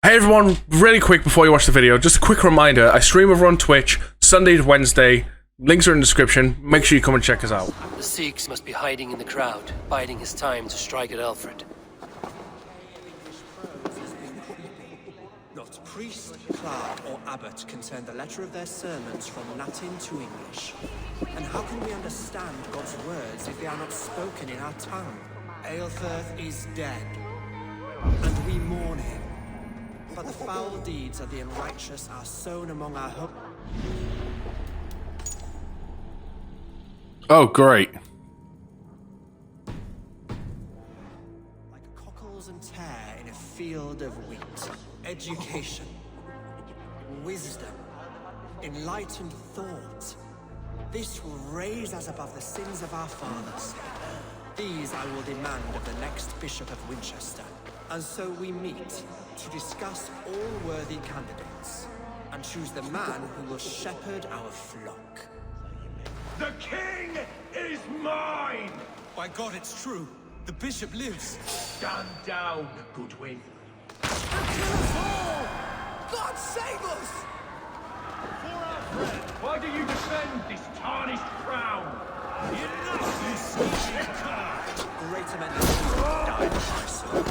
Hey everyone, really quick before you watch the video, just a quick reminder, I stream over on Twitch, Sunday to Wednesday, links are in the description, make sure you come and check us out. The Sikhs must be hiding in the crowd, biding his time to strike at Alfred. Not priest, clerk, or abbot can turn the letter of their sermons from Latin to English. And how can we understand God's words if they are not spoken in our tongue? Aelfirth is dead, and we mourn him. But the foul deeds of the unrighteous are sown among our hope. Oh, great. Like cockles and tare in a field of wheat. Education, wisdom, enlightened thought. This will raise us above the sins of our fathers. These I will demand of the next Bishop of Winchester. And so we meet to discuss all worthy candidates and choose the man who will shepherd our flock. The king is mine! By God, it's true. The bishop lives. Stand down, Goodwin. God save us! Why do you defend this tarnished crown? Enough, you sneaky cur! Greater men than you died for my soul.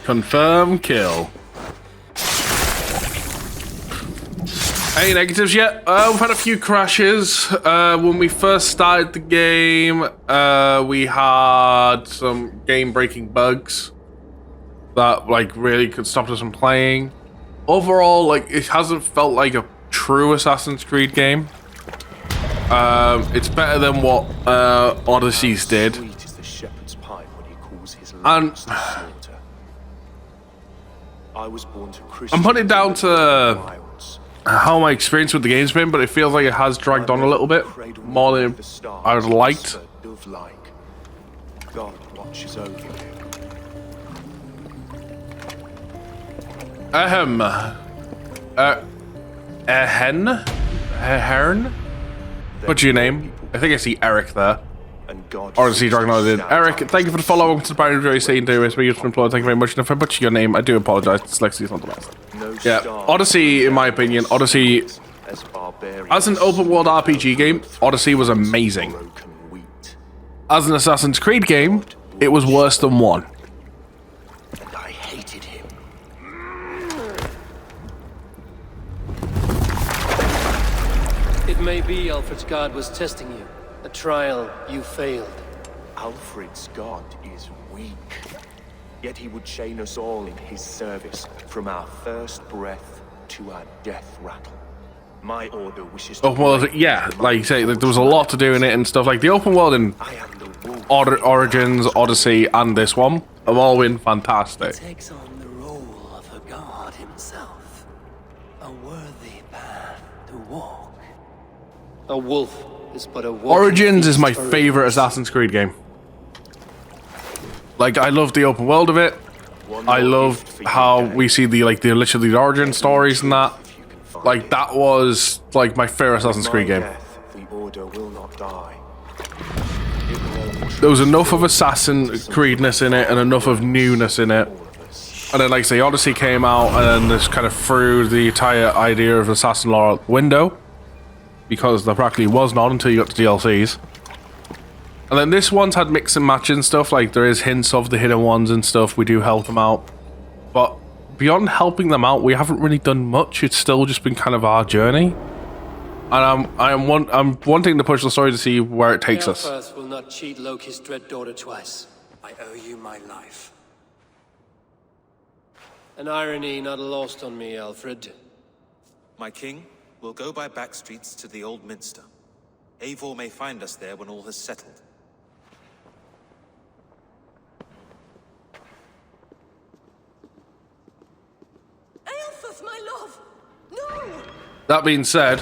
Confirm kill. Any negatives yet? We've had a few crashes. When we first started the game, we had some game-breaking bugs that really could stop us from playing. Overall, it hasn't felt like a true Assassin's Creed game. It's better than what Odyssey's did. Sweet is the shepherd's pipe when he calls his And lambs to slaughter. I was born to I'm putting it down to how my experience with the game's been, but it feels like it has dragged on a little bit more than I would have liked. God watches over you. Hern? What's your name? I think I see Eric there. And God Or is he Dragon did? Eric, thank you for the follow. Welcome to the Byron Joy saying to us, you're employed. Thank you very much. And if I butcher your name, I do apologize. Dyslexia is not the best. Yeah, Odyssey, in my opinion, Odyssey, as an open world RPG game, Odyssey was amazing. As an Assassin's Creed game, it was worse than 1. And I hated him. It may be Alfred's God was testing you. A trial you failed. Alfred's God is weak. Yet he would chain us all in his service, from our first breath to our death rattle. My order wishes to... Open world, yeah, like you say, there was a lot to do in it and stuff. Like the open world in Origins, Odyssey, and this one have all been fantastic. He takes on the role of a god himself. A worthy path to walk. A wolf is but a walking Origins is my beast for favorite Assassin's Creed game. Like, I love the open world of it. I love how we see the literally the origin stories and that. Like, that was like my favorite Assassin's Creed game. The order will not die. There was enough of Assassin's Creedness in it and enough of newness in it. And then, like say, Odyssey came out and this kind of threw the entire idea of Assassin lore out the window. Because there practically was not until you got to DLCs. And then this one's had mix and match and stuff, like there is hints of the hidden ones and stuff, we do help them out. But beyond helping them out, we haven't really done much, it's still just been kind of our journey. And I'm wanting to push the story to see where it takes us. Aelfirth will not cheat Loki's dread daughter twice. I owe you my life. An irony not lost on me, Alfred. My king will go by back streets to the Old Minster. Eivor may find us there when all has settled. Aelfirth, my love! No! That being said,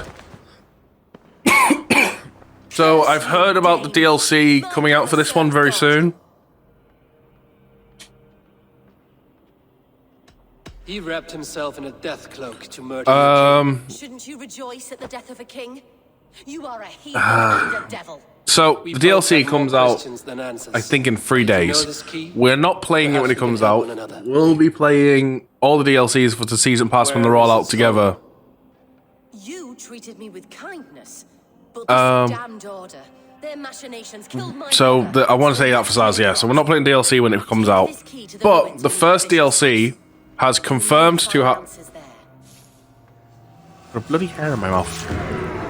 So I've heard about the DLC coming out for this one very soon. He wrapped himself in a death cloak to murder your king. Shouldn't you rejoice at the death of a king? You are a heathen and a devil. So the We both DLC have more comes out, questions than answers. I think, in 3 If you know days. this key, We're not playing it when it perhaps we comes can help out. one another. We'll be playing all the DLCs for the season pass when Where they're all is out its together. You treated me with kindness, but this damned order, their machinations killed my So mother. I want to say that for Saz, yeah. So we're not playing DLC when it comes out. But the first DLC has confirmed to have... Answers there. A bloody hair in my mouth.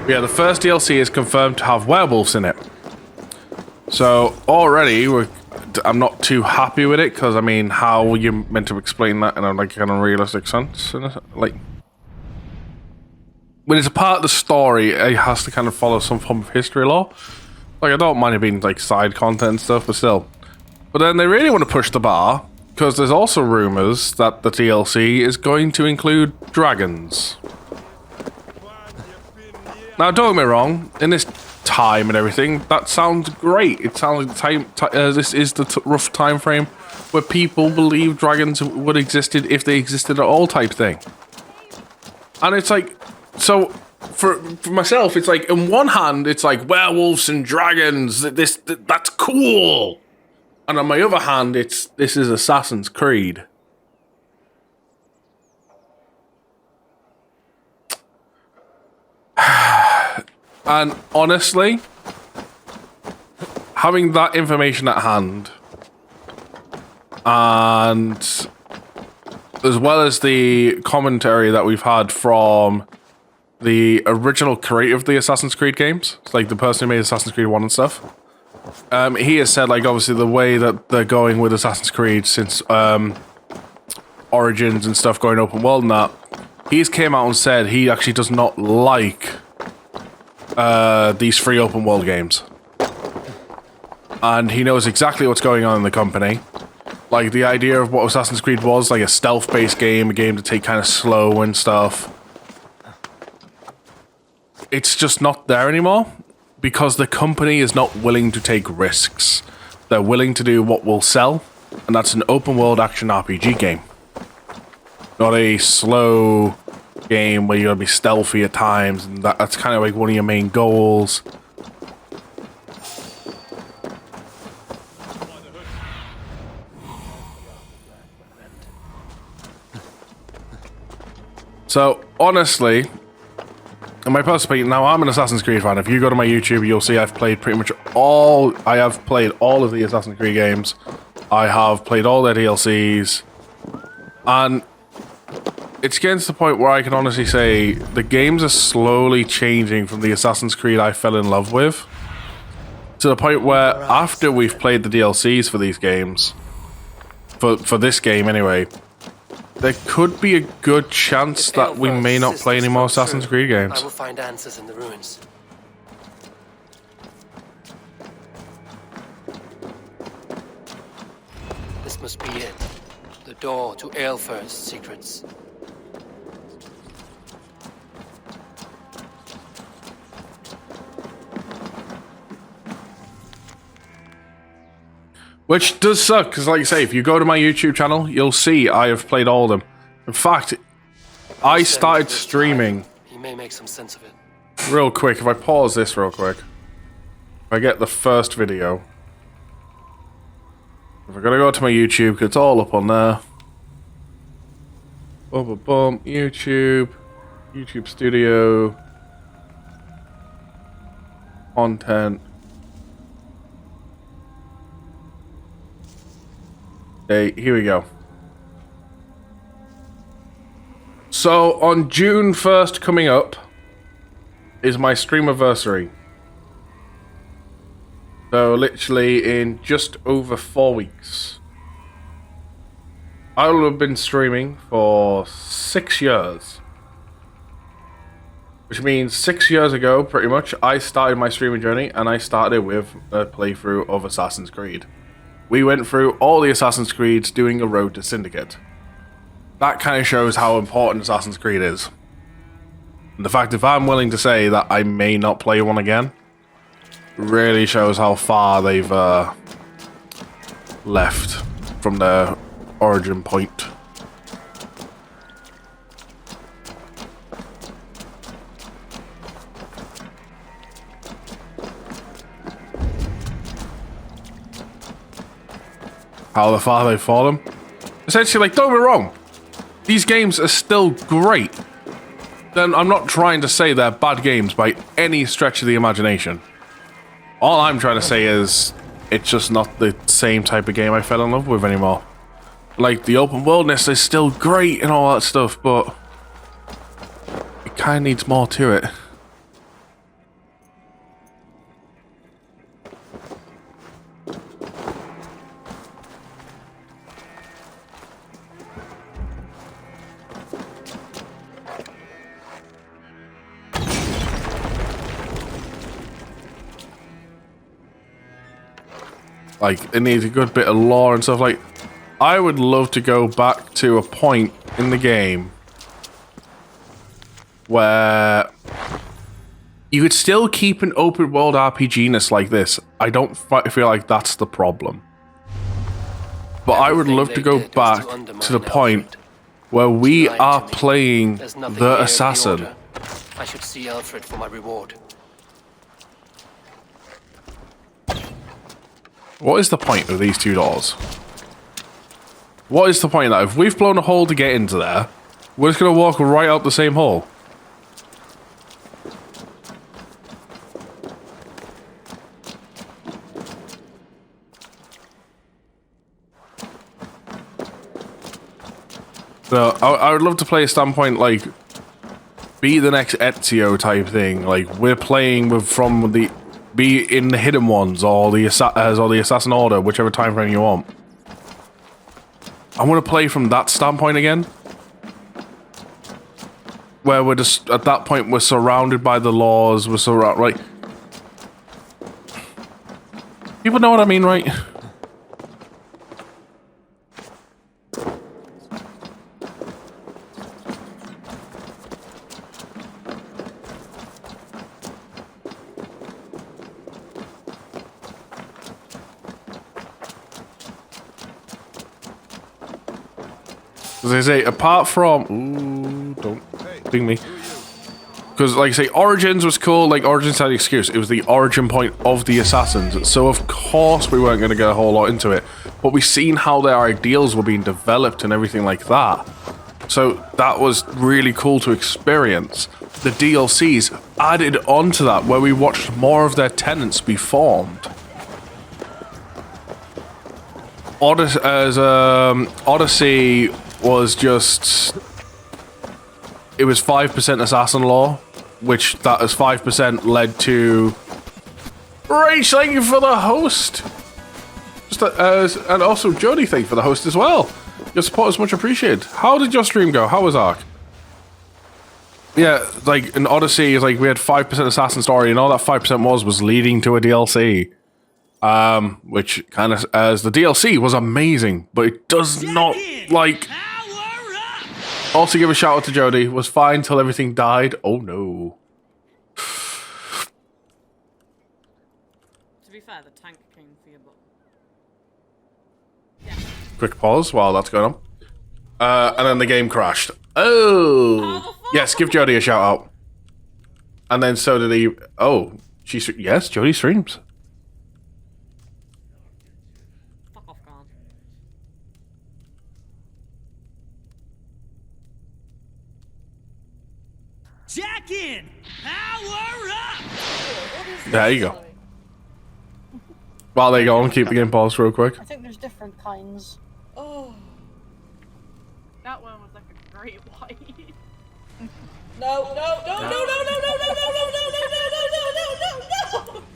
Yeah, the first DLC is confirmed to have werewolves in it. So already, I'm not too happy with it because I mean, how are you meant to explain that in a like kind of realistic sense? Like, when it's a part of the story, it has to kind of follow some form of history law. Like, I don't mind it being like side content and stuff, but still. But then they really want to push the bar because there's also rumors that the DLC is going to include dragons. Now, don't get me wrong, in this time and everything, that sounds great. It sounds like this is the rough time frame where people believe dragons would existed if they existed at all type thing. And it's like, so for myself, it's like, in one hand, it's like werewolves and dragons, that's cool. And on my other hand, this is Assassin's Creed. And honestly, having that information at hand, and as well as the commentary that we've had from the original creator of the Assassin's Creed games, like the person who made Assassin's Creed 1 and stuff, he has said, like, obviously the way that they're going with Assassin's Creed since Origins and stuff, going open world and that, he's came out and said he actually does not like these free open world games. And he knows exactly what's going on in the company. Like, the idea of what Assassin's Creed was, like a stealth-based game, a game to take kind of slow and stuff. It's just not there anymore, because the company is not willing to take risks. They're willing to do what will sell, and that's an open world action RPG game. Not a slow game where you're gonna be stealthy at times, and that's kind of like one of your main goals. So honestly, in my personal opinion, now I'm an Assassin's Creed fan. If you go to my YouTube, you'll see I've played pretty much all. I have played all of the Assassin's Creed games. I have played all their DLCs, and it's getting to the point where I can honestly say the games are slowly changing from the Assassin's Creed I fell in love with, to the point where after we've played the DLCs for these games, for this game anyway, there could be a good chance that we may not play any more Assassin's Creed I games. will find answers in the ruins. This must be it. The door to Aelfir's secrets. Which does suck, because like I say, if you go to my YouTube channel, you'll see I have played all of them. In fact, I started streaming He may make some sense of it. real quick. If I pause this real quick, if I get the first video, if I gotta go to my YouTube, 'cause it's all up on there. Boom, boom, boom, YouTube Studio, content. Okay, here we go. So on June 1st coming up is my streamiversary. So literally in just over 4 weeks. I will have been streaming for 6 years. Which means 6 years ago, pretty much, I started my streaming journey, and I started with a playthrough of Assassin's Creed. We went through all the Assassin's Creeds doing a road to Syndicate. That kind of shows how important Assassin's Creed is. And the fact if I'm willing to say that I may not play one again, really shows how far they've left from their origin point. How far they've fallen. Essentially, like, don't get me wrong, these games are still great. Then I'm not trying to say they're bad games by any stretch of the imagination. All I'm trying to say is it's just not the same type of game I fell in love with anymore. Like, the open worldness is still great and all that stuff, but it kind of needs more to it. Like, it needs a good bit of lore and stuff. Like, I would love to go back to a point in the game where you could still keep an open world RPG-ness like this. I don't feel like that's the problem. But I would love to go back to the point where we are playing the assassin. I should see Alfred for my reward. What is the point of these two doors? What is the point of that? If we've blown a hole to get into there, we're just going to walk right out the same hole. So, I would love to play a standpoint like, be the next Ezio type thing. Like, we're playing with from the... Be in the Hidden Ones or the Assassin Order, whichever time frame you want. I want to play from that standpoint again. Where we're just, at that point, we're surrounded by the laws, we're surrounded, right? People know what I mean, right? As I say, apart from... Ooh, don't ding me. Because, like I say, Origins was cool. Like, Origins had an excuse. It was the origin point of the Assassins. So, of course, we weren't going to get a whole lot into it. But we've seen how their ideals were being developed and everything like that. So, that was really cool to experience. The DLCs added on to that, where we watched more of their tenants be formed. Odyssey was just... It was 5% assassin lore, which that is 5% led to... Rach, thank you for the host! And also Jody, thank you for the host as well. Your support is much appreciated. How did your stream go? How was Ark? Yeah, like in Odyssey, like we had 5% assassin story, and all that 5% was leading to a DLC. Which kind of, as the DLC was amazing, but it does not, like... Also give a shout out to Jody, was fine till everything died. Oh no. To be fair, the tank came for your butt. Quick pause while that's going on. And then the game crashed. Oh! Yes, give Jody a shout out. And then so did he... Oh, yes, Jody streams. Jack in! Power up! There you go. While they go on, keep the game paused real quick. I think there's different kinds. Oh. That one was like a great white. No, no, no, no, no, no, no, no, no, no, no, no, no, no, no, no, no, no!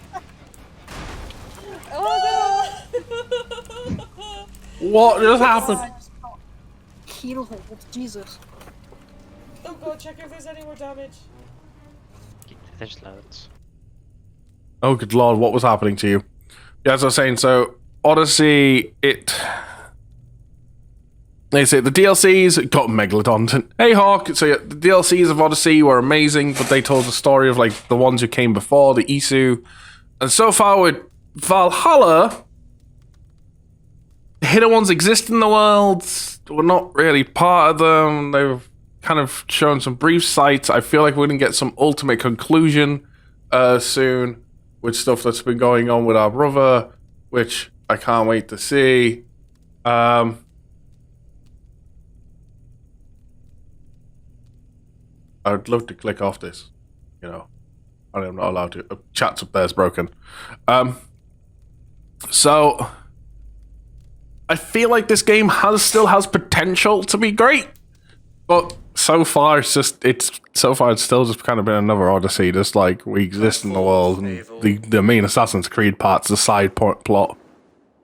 Oh no! What just happened? I just got keyhole, Jesus. Oh god, check if there's any more damage. There's loads. Oh good lord, what was happening to you? Yeah, as I was saying, so Odyssey, they say the DLCs got Megalodon. Hey Hawk, so yeah, the DLCs of Odyssey were amazing, but they told the story of like the ones who came before, the Isu, And so far with Valhalla, the hidden ones exist in the world. We're not really part of them. They've kind of shown some brief sights. I feel like we're going to get some ultimate conclusion soon with stuff that's been going on with our brother, which I can't wait to see. I would love to click off this, you know. I'm not allowed to. Chat's up there's broken. So I feel like this game still has potential to be great, but so far it's still just kind of been another Odyssey. Just like we exist in the world, and the main Assassin's Creed part's the side plot.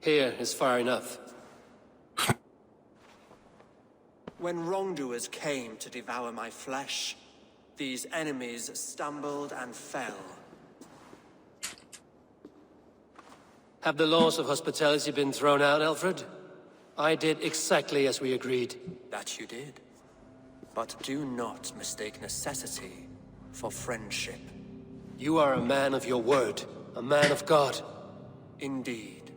Here is far enough. When wrongdoers came to devour my flesh, these enemies stumbled and fell. Have the laws of hospitality been thrown out, Alfred? I did exactly as we agreed. That you did. But do not mistake necessity for friendship. You are a man of your word, a man of God. Indeed.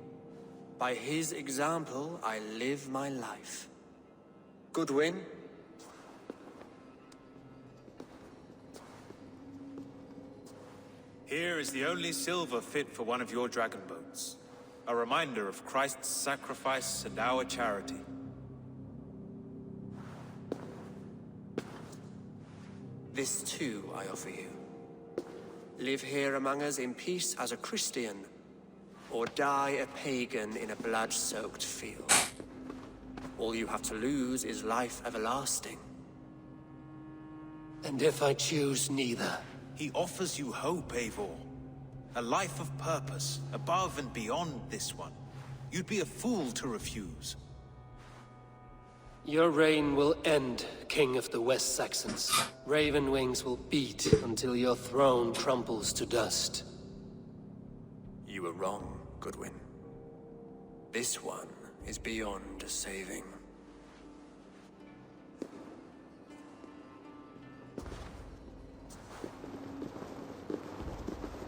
By his example, I live my life. Goodwin? Here is the only silver fit for one of your dragon boats. A reminder of Christ's sacrifice and our charity. This too I offer you. Live here among us in peace as a Christian, or die a pagan in a blood-soaked field. All you have to lose is life everlasting. And if I choose neither? He offers you hope, Eivor. A life of purpose, above and beyond this one. You'd be a fool to refuse. Your reign will end, King of the West Saxons. Raven wings will beat until your throne crumbles to dust. You were wrong, Goodwin. This one is beyond saving.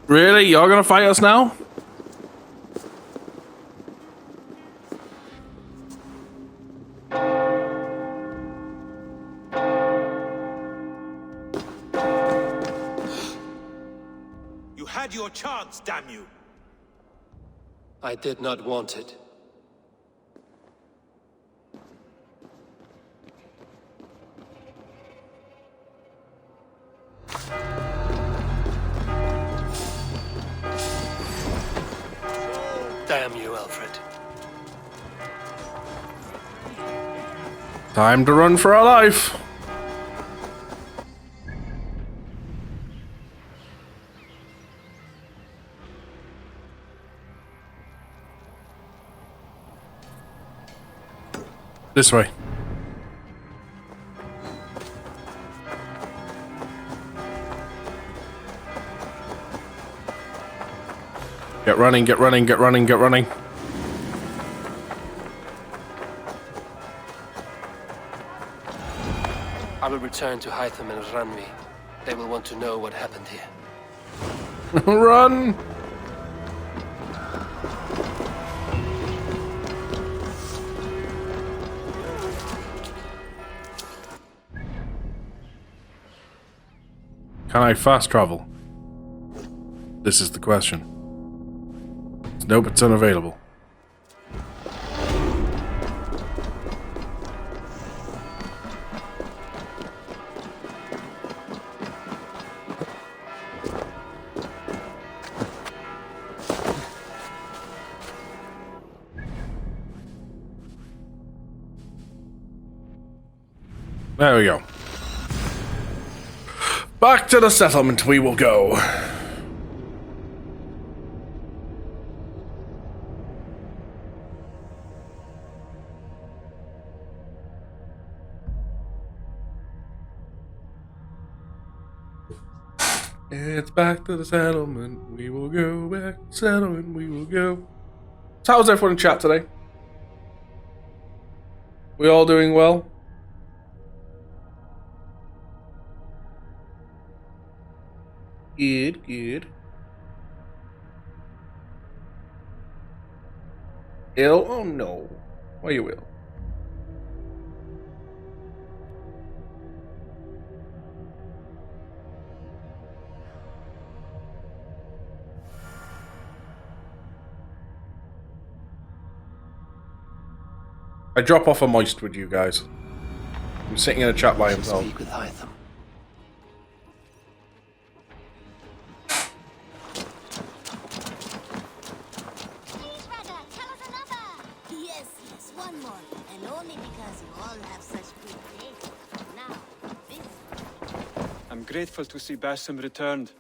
Really? You're gonna fight us now? You had your chance, damn you! I did not want it. Damn you, Alfred. Time to run for our life. This way. Get running, get running, get running, get running. I will return to Hytham and Randvi. They will want to know what happened here. Run! Can I fast travel? This is the question. Nope, it's unavailable. There we go. Back to the settlement we will go. It's back to the settlement. We will go back to the settlement. We will go. So how's everyone in chat today? We all doing well? Good, good. ill? Oh no. Why are you ill? I drop off a moist with you guys. I'm sitting in a chat by himself. Speak with Hytham. Please, brother, tell us another. Yes, yes, one more. And only because you all have such good taste. Now, this. I'm grateful to see Basim returned.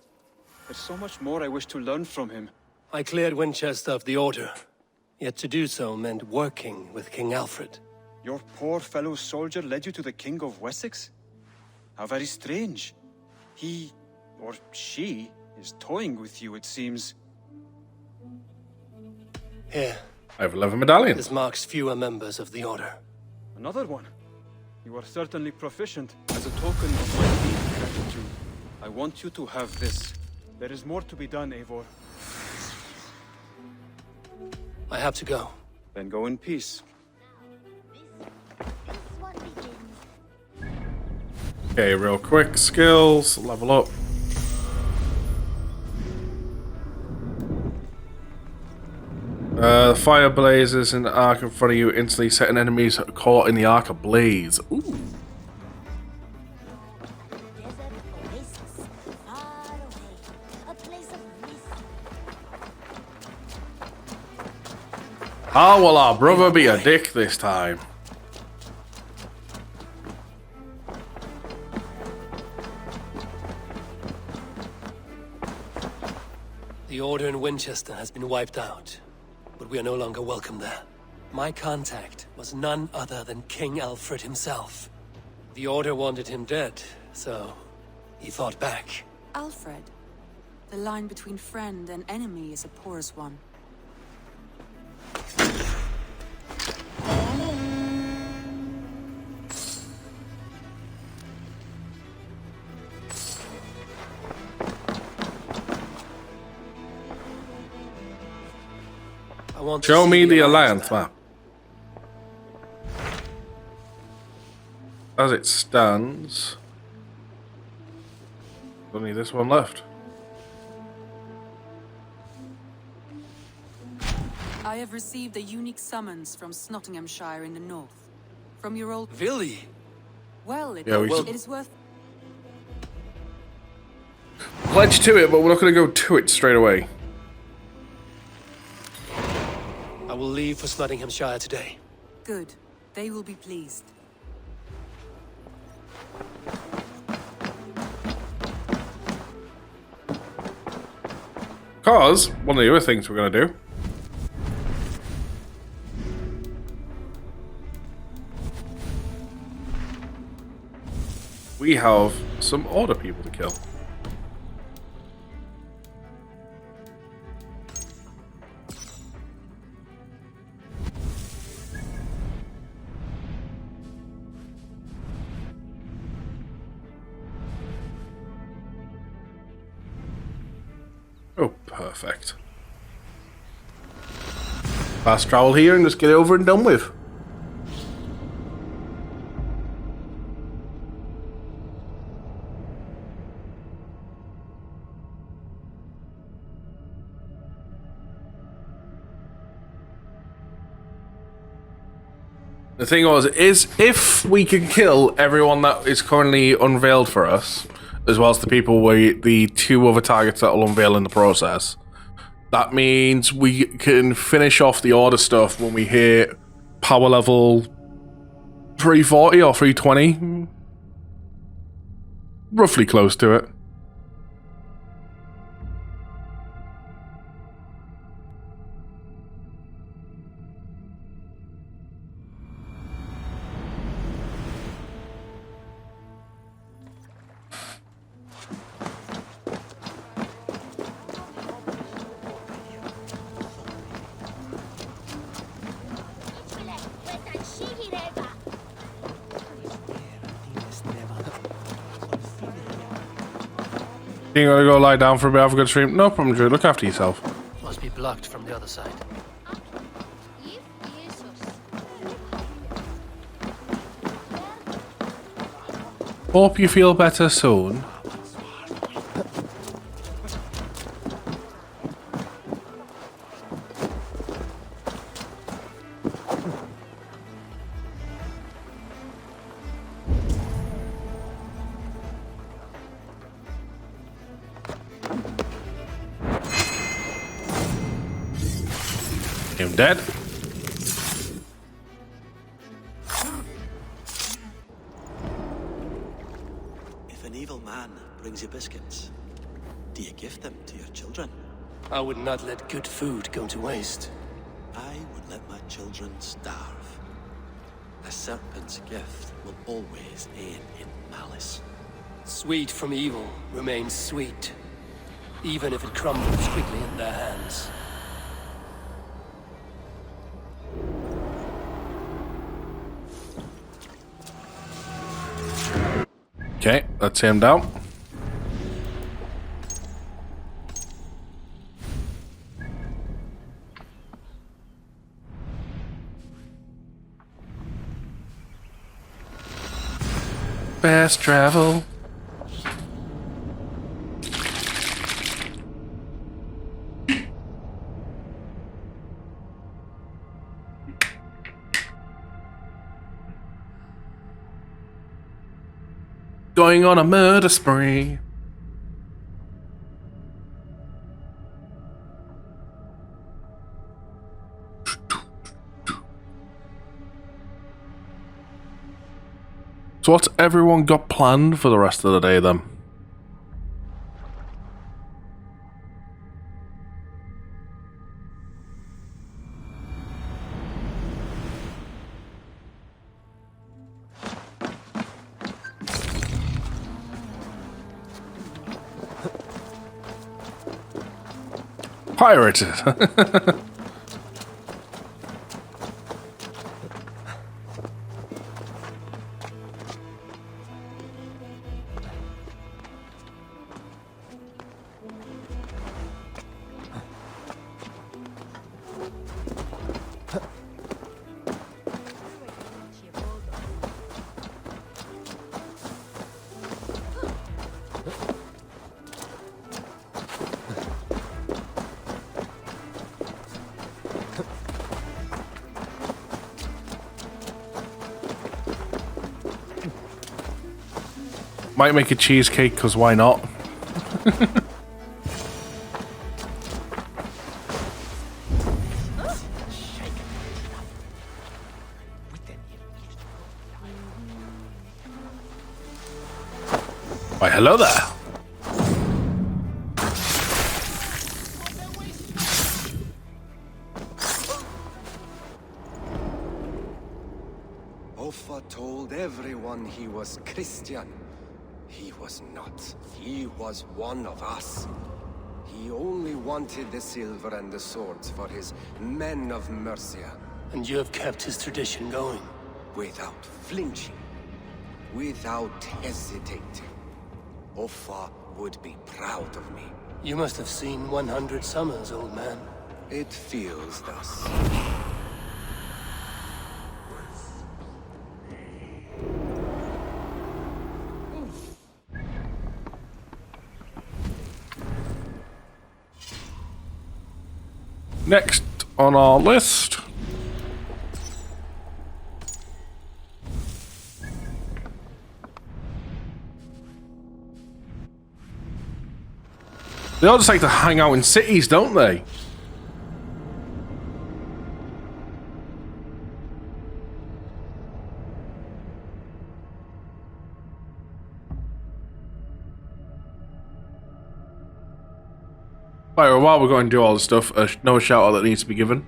There's so much more I wish to learn from him. I cleared Winchester of the Order. Yet to do so meant working with King Alfred. Your poor fellow soldier led you to the King of Wessex? How very strange. He, or she, is toying with you, it seems. Here. I have 11 medallions. This marks fewer members of the Order. Another one. You are certainly proficient. As a token of my deep gratitude, I want you to have this. There is more to be done, Eivor. I have to go. Then go in peace. This one begins. Okay, real quick. Skills. Level up. Fire blazes in the arc in front of you, instantly setting enemies caught in the arc ablaze. Ooh. Desert oasis, far away, a place of mist. How will our brother be a dick this time? The Order in Winchester has been wiped out, but we are no longer welcome there. My contact was none other than King Alfred himself. The Order wanted him dead, so he fought back. Alfred. The line between friend and enemy is a porous one. I want to Show see me the Alliance Alliance map. As it stands, only this one left. I have received a unique summons from Nottinghamshire in the north. From your old... Really? Well, it, Yeah, it is worth... Pledge to it, but we're not going to go to it straight away. I will leave for Nottinghamshire today. Good. They will be pleased. Because one of the other things we're going to do we have some Order people to kill. Oh, perfect. Fast travel here and just get it over and done with. The thing was, is if we can kill everyone that is currently unveiled for us, as well as the people the two other targets that will unveil in the process, that means we can finish off the Order stuff when we hit power level 340 or 320. Roughly close to it. You gonna go lie down for a bit, have a good stream? No problem, Drew. Look after yourself. Must be blocked from the other side. Hope you feel better soon. I'm dead. If an evil man brings you biscuits, do you give them to your children? I would not let good food go to waste. I would let my children starve. A serpent's gift will always end in malice. Sweet from evil remains sweet, even if it crumbles quickly in their hands. Okay, that's him down. Fast travel. Going on a murder spree. So what's everyone got planned for the rest of the day then? Pirated. Might make a cheesecake, because why not? Why, hello there. Offa told everyone he was Christian. He was not. He was one of us. He only wanted the silver and the swords for his men of Mercia. And you have kept his tradition going. Without flinching. Without hesitating. Offa would be proud of me. You must have seen 100 summers, old man. It feels thus. Next on our list. They all just like to hang out in cities, don't they? Right, well, while we're going to do all this stuff, no shout out that needs to be given.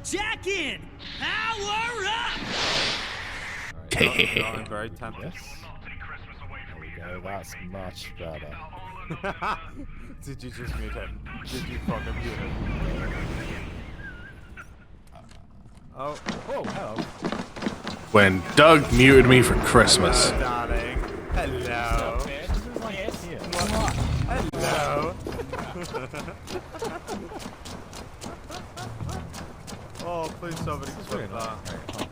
Jack in! Power up! Not very tempted. There we go, that's much better. Did you just mute him? Did you fucking mute him? Oh, hello. When Doug muted me for Christmas. Hello, darling. Hello. Hello. Oh, please somebody clip that.